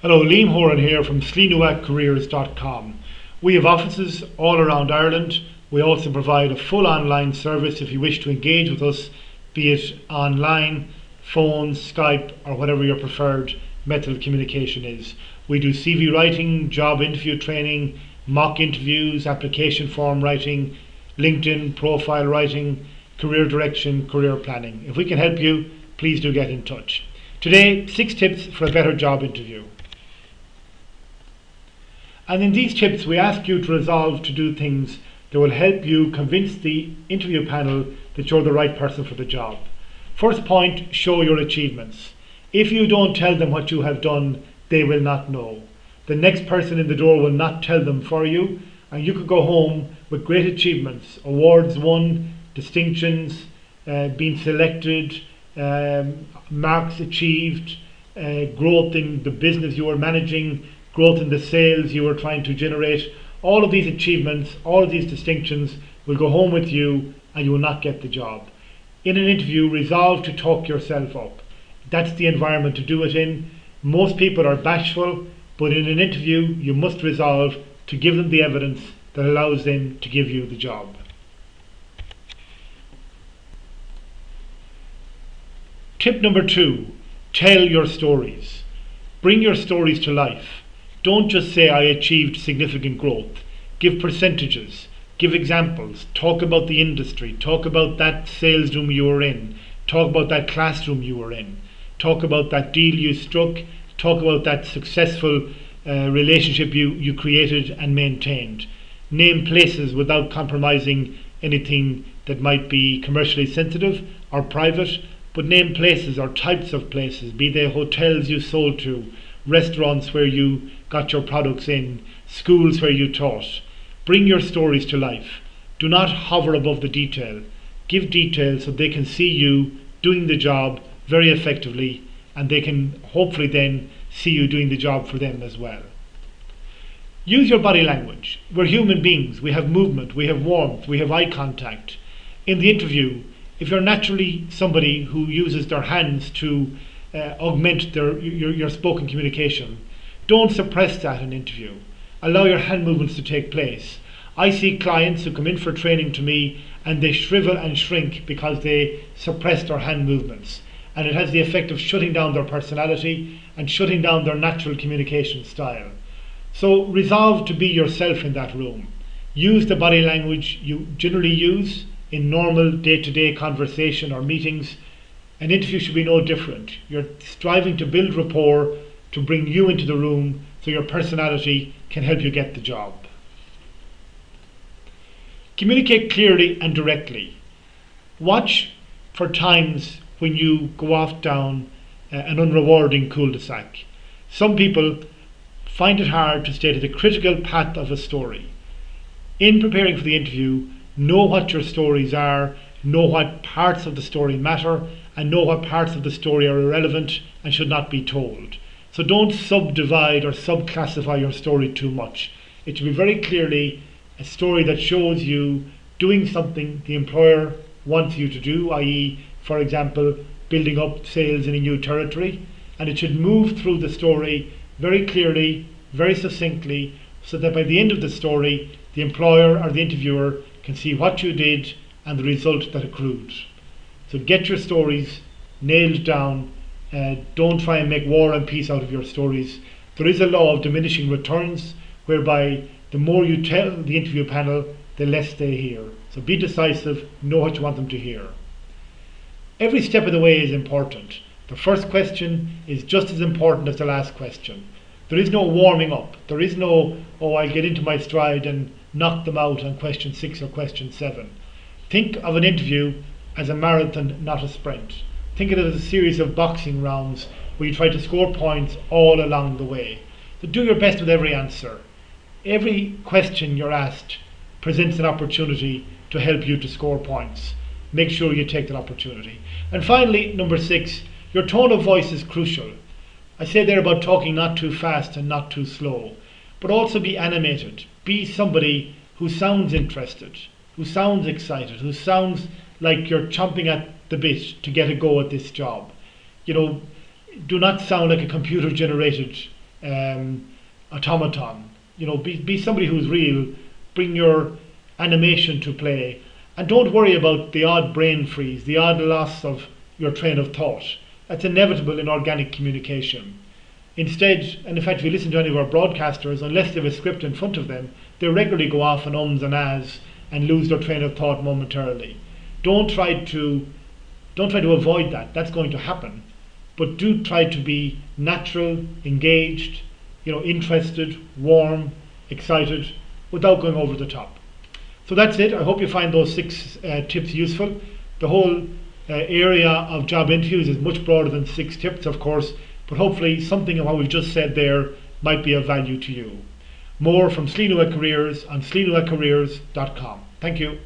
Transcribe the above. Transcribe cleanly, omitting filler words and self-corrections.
Hello, Liam Horan here from SlinuacCareers.com. We have offices all around Ireland. We also provide a full online service if you wish to engage with us, be it online, phone, Skype, or whatever your preferred method of communication is. We do CV writing, job interview training, mock interviews, application form writing, LinkedIn profile writing, career direction, career planning. If we can help you, please do get in touch. Today, 6 tips for a better job interview. And in these tips, we ask you to resolve to do things that will help you convince the interview panel that you're the right person for the job. First point, show your achievements. If you don't tell them what you have done, they will not know. The next person in the door will not tell them for you, and you could go home with great achievements, awards won, distinctions, being selected, marks achieved, growth in the business you are managing, growth in the sales you are trying to generate. All of these achievements, all of these distinctions will go home with you and you will not get the job. In an interview, resolve to talk yourself up. That's the environment to do it in. Most people are bashful, but in an interview you must resolve to give them the evidence that allows them to give you the job. Tip number 2, tell your stories. Bring your stories to life. Don't just say I achieved significant growth. Give percentages, give examples, talk about the industry, talk about that sales room you were in, talk about that classroom you were in, talk about that deal you struck, talk about that successful relationship you created and maintained. Name places without compromising anything that might be commercially sensitive or private, but name places or types of places, be they hotels you sold to, restaurants where you got your products in, schools where you taught. Bring your stories to life. Do not hover above the detail. Give detail so they can see you doing the job very effectively, and they can hopefully then see you doing the job for them as well. Use your body language. We're human beings. We have movement, we have warmth, we have eye contact. In the interview, if you're naturally somebody who uses their hands to augment your spoken communication, don't suppress that in an interview. Allow your hand movements to take place. I see clients who come in for training to me and they shrivel and shrink because they suppress their hand movements, and it has the effect of shutting down their personality and shutting down their natural communication style. So resolve to be yourself in that room. Use the body language you generally use in normal day-to-day conversation or meetings. An interview should be no different. You're striving to build rapport, to bring you into the room so your personality can help you get the job. Communicate clearly and directly. Watch for times when you go off down an unrewarding cul-de-sac. Some people find it hard to stay to the critical path of a story. In preparing for the interview, know what your stories are, know what parts of the story matter, and know what parts of the story are irrelevant and should not be told. So don't subdivide or subclassify your story too much. It should be very clearly a story that shows you doing something the employer wants you to do, i.e., for example, building up sales in a new territory, and it should move through the story very clearly, very succinctly, so that by the end of the story, the employer or the interviewer can see what you did and the result that accrued. So get your stories nailed down. Don't try and make war and peace out of your stories. There is a law of diminishing returns, whereby the more you tell the interview panel, the less they hear. So be decisive, know what you want them to hear. Every step of the way is important. The first question is just as important as the last question. There is no warming up. There is no, I'll get into my stride and knock them out on question 6 or question 7. Think of an interview as a marathon, not a sprint. Think of it as a series of boxing rounds where you try to score points all along the way. So do your best with every answer. Every question you're asked presents an opportunity to help you to score points. Make sure you take that opportunity. And finally, number 6, your tone of voice is crucial. I say there about talking not too fast and not too slow, but also be animated. Be somebody who sounds interested, who sounds excited, who sounds like you're chomping at the bit to get a go at this job. Do not sound like a computer generated automaton. Be somebody who's real. Bring your animation to play, and don't worry about the odd brain freeze, the odd loss of your train of thought. That's inevitable in organic communication. Instead, and in fact, if you listen to any of our broadcasters, unless they have a script in front of them, they regularly go off on ums and ahs and lose their train of thought momentarily. Don't try to avoid that. That's going to happen. But do try to be natural, engaged, interested, warm, excited, without going over the top. So that's it. I hope you find those 6 tips useful. The whole area of job interviews is much broader than 6 tips, of course, but hopefully something of what we've just said there might be of value to you. More from Sleenua Careers on sleenuacareers.com. Thank you.